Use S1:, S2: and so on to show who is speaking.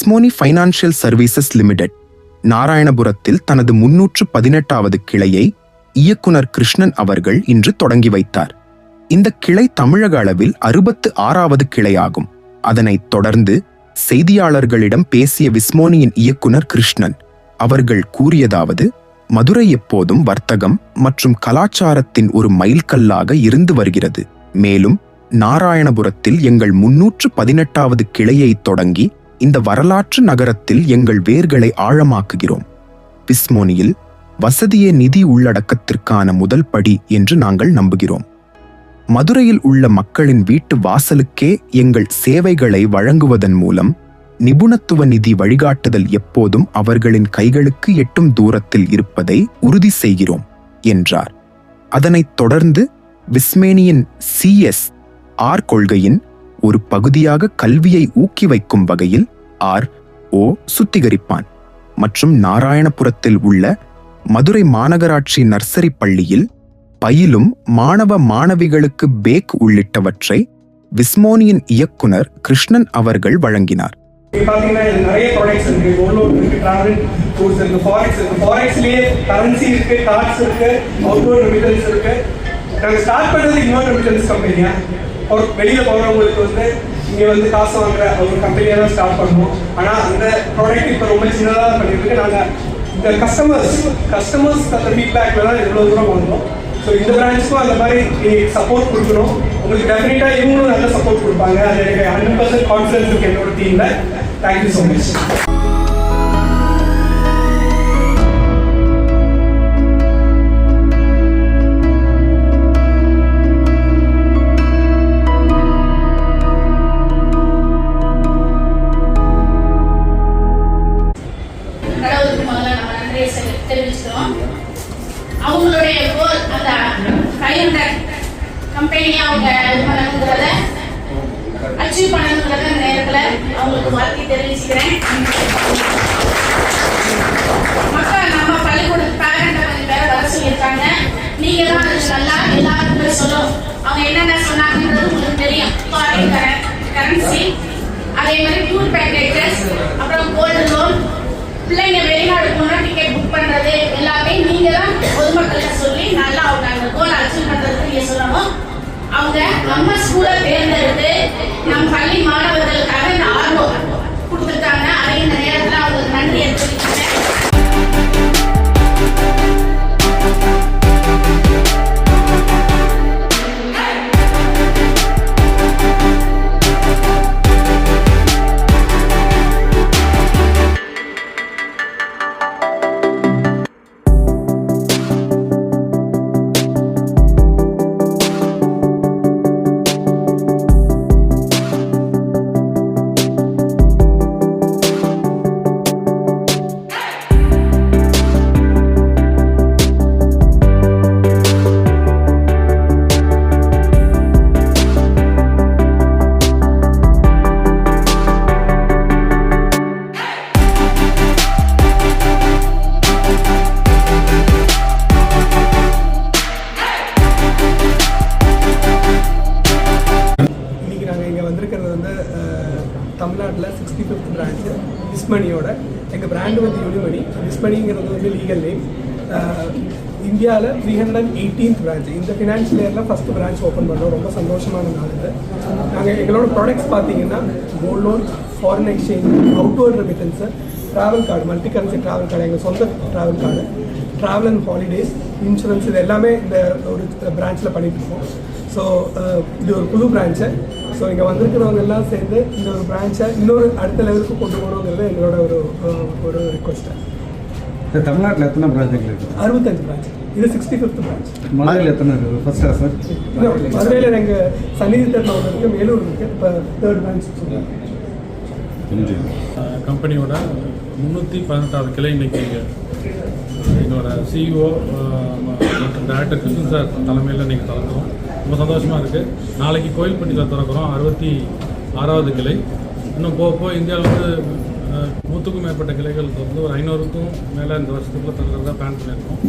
S1: விஸ்மோனி financial services limited நாராயணபுரத்தில் தனது 318வது கிளையை இயக்குனர் கிருஷ்ணன் அவர்கள் இன்று தொடங்கி வைத்தார். இந்த கிளை தமிழக அளவில் 66வது கிளையாகும். அதனைத் தொடர்ந்து செய்தியாளர்களிடம் பேசிய விஸ்மோனியின் இயக்குனர் கிருஷ்ணன் அவர்கள் கூறியதாவது, மதுரை எப்போதும் வர்த்தகம் மற்றும் கலாச்சாரத்தின் ஒரு மைல்கல்லாக இருந்து வருகிறது. மேலும் நாராயணபுரத்தில் எங்கள் 318வது கிளையை தொடங்கி இந்த வரலாற்று நகரத்தில் எங்கள் வேர்களை ஆழமாக்குகிறோம். விஸ்மோனியில் வசதியே நிதி உள்ளடக்கத்திற்கான முதல் படி என்று நாங்கள் நம்புகிறோம். மதுரையில் உள்ள மக்களின் வீட்டு வாசலுக்கே எங்கள் சேவைகளை வழங்குவதன் மூலம் நிபுணத்துவ நிதி வழிகாட்டுதல் எப்போதும் அவர்களின் கைகளுக்கு எட்டும் தூரத்தில் இருப்பதை உறுதி செய்கிறோம் என்றார். அதனைத் தொடர்ந்து விஸ்மேனியின் CSR கொள்கையின் ஒரு பகுதியாக கல்வியை ஊக்குவிக்கும் வகையில் RO சுத்திகரிப்பான் மற்றும் நாராயணபுரத்தில் உள்ள மதுரை மாநகராட்சி நர்சரி பள்ளியில் பயிலும் மாணவ மாணவிகளுக்கு பேக் உள்ளிட்டவற்றை விஸ்மோனியின் இயக்குனர் கிருஷ்ணன் அவர்கள் வழங்கினார்.
S2: நிறைய ப்ராடக்ட்ஸ் இருக்கு, கோல்ட் லோன் இருக்கு, டிராவல் டூர்ஸ் இருக்கு, ஃபாரெக்ஸ் இருக்கு, ஃபாரெக்ஸ்லயே கரன்சி இருக்கு, கார்ட்ஸ் இருக்கு, அவுட்வர்ட் ரெமிட்டன்ஸ் இருக்கு. நாங்கள் ஸ்டார்ட் பண்ணது இன்னொரு ரெமிட்டன்ஸ் கம்பெனியா, ஒரு வெளியில போறவங்களுக்கு இங்க காசு வாங்குற ஒரு கம்பெனியா தான் ஸ்டார்ட் பண்ணுவோம். ஆனா அந்த ப்ராடக்ட் இப்போ ரொம்ப சின்னதாக பண்ணிருக்கு. நாங்கள் இந்த கஸ்டமர்ஸ் அந்த ஃபீட்பேக்ல தான் எவ்வளவு தூரம் வாங்குவோம். ஸோ இந்த பிரான்ச்சுக்கும் அந்த மாதிரி சப்போர்ட் கொடுக்கணும். உங்களுக்கு டெஃபினட்டா இவங்களும் நல்ல சப்போர்ட் கொடுப்பாங்க. அது எனக்கு 100% கான்ஃபிடன்ஸ் இருக்கு என்னோட டீம்ல. Thank you so much.
S3: அவங்களுடைய கோல் அந்த 500 கம்பெனியை அவங்க இது பண்ணணுங்கிறத அச்சீவ் பண்ணணுங்கிறத அந்த நேரத்தில் அவங்களுக்கு வாழ்க்கை தெரிவிச்சுக்கிறேன். மக்கள் நம்ம பள்ளிக்கூட பேரண்ட்டை கொஞ்சம் பேரை வர சொல்லியிருக்காங்க. நீங்க தான் அது நல்லா எல்லாருக்குமே சொல்லணும். அவங்க என்னென்ன சொன்னாங்கன்றது உங்களுக்கு தெரியும். ஃபாரின் கரன்சி, அதே மாதிரி டூர் பேக்கேஜஸ், அப்புறம் கோல்டு லோன், பிள்ளைங்க வெளிநாடு போனா டிக்கெட் புக் பண்றது எல்லாமே நீங்க தான் பொதுமக்கள்கிட்ட சொல்லி நல்லா அவங்க அந்த கோல் அச்சீவ் பண்றதுக்கு நீங்க சொல்லணும். அவங்க நம்ம ஸ்கூலை தேர்ந்தெடுத்து நம் பள்ளி மாணவர்களுக்காக இந்த ஆர்வம் கொடுத்துருக்காங்க. அதை இந்த நேரத்தில் அவங்களுக்கு நன்றி தெரிவிக்கிறேன்.
S2: தமிழ்நாட்டில் 65th பிரான்ச்சு விஸ்மணியோட எங்கள் பிராண்டு யூனிமணி. விஸ்மணிங்கிறது லீகல் நேம். இந்தியாவில் 318th பிரான்ச். இந்த ஃபினான்ஷியல் இயரில் ஃபஸ்ட்டு பிரான்ச் ஓப்பன் பண்ணுறோம். ரொம்ப சந்தோஷமான நாள் இது. நாங்கள் எங்களோட ப்ராடக்ட்ஸ் பார்த்தீங்கன்னா gold loan, foreign exchange, outward remittance, travel card, multi currency travel card, எங்கள் சொந்த travel card, travel and holidays, insurance, இது எல்லாமே இந்த ஒரு பிரான்ச்சில் பண்ணிட்டு இருக்கோம். ஸோ இது ஒரு புது பிரான்ச்சு. ஸோ இங்கே வந்திருக்கிறவங்க எல்லாம் சேர்ந்து இந்த ஒரு பிரான்ச்சை இன்னொரு அடுத்த லெவலுக்கு கொண்டு போகணுங்கிறது எங்களோட ஒரு ரிக்வஸ்ட்டு.
S4: தமிழ்நாட்டில் எத்தனை பிரான்ச்சுகள் இருக்குது?
S2: 65 பிரான்ச். இது 65th பிரான்ச்.
S4: மதுரையில் எத்தனை இருக்குது? ஃபர்ஸ்டா சார்?
S2: மதுரையில் எங்கள் சன்னிதித்தரில் ஒன்று இருக்குது, மேலூர் இருக்குது, இப்போ 3rd பிரான்ச்.
S5: கம்பெனியோட 318வது கிளை இன்னைக்கு என்னோட CEO மற்றும் டைரக்டர் கிருஷ்ணன் சார் தலைமையில் இன்றைக்கி திறக்கிறோம். ரொம்ப சந்தோஷமாக இருக்குது. நாளைக்கு கோயில்பட்டியில் திறக்கிறோம் 66வது கிளை. இன்னும் போக இந்தியாவில் 100க்கும் மேற்பட்ட கிளைகள் திறந்து ஒரு 500க்கும் மேலே இந்த வருஷத்துக்குள்ளே திறக்கிறதா பிளான் பண்ணியிருக்கோம்.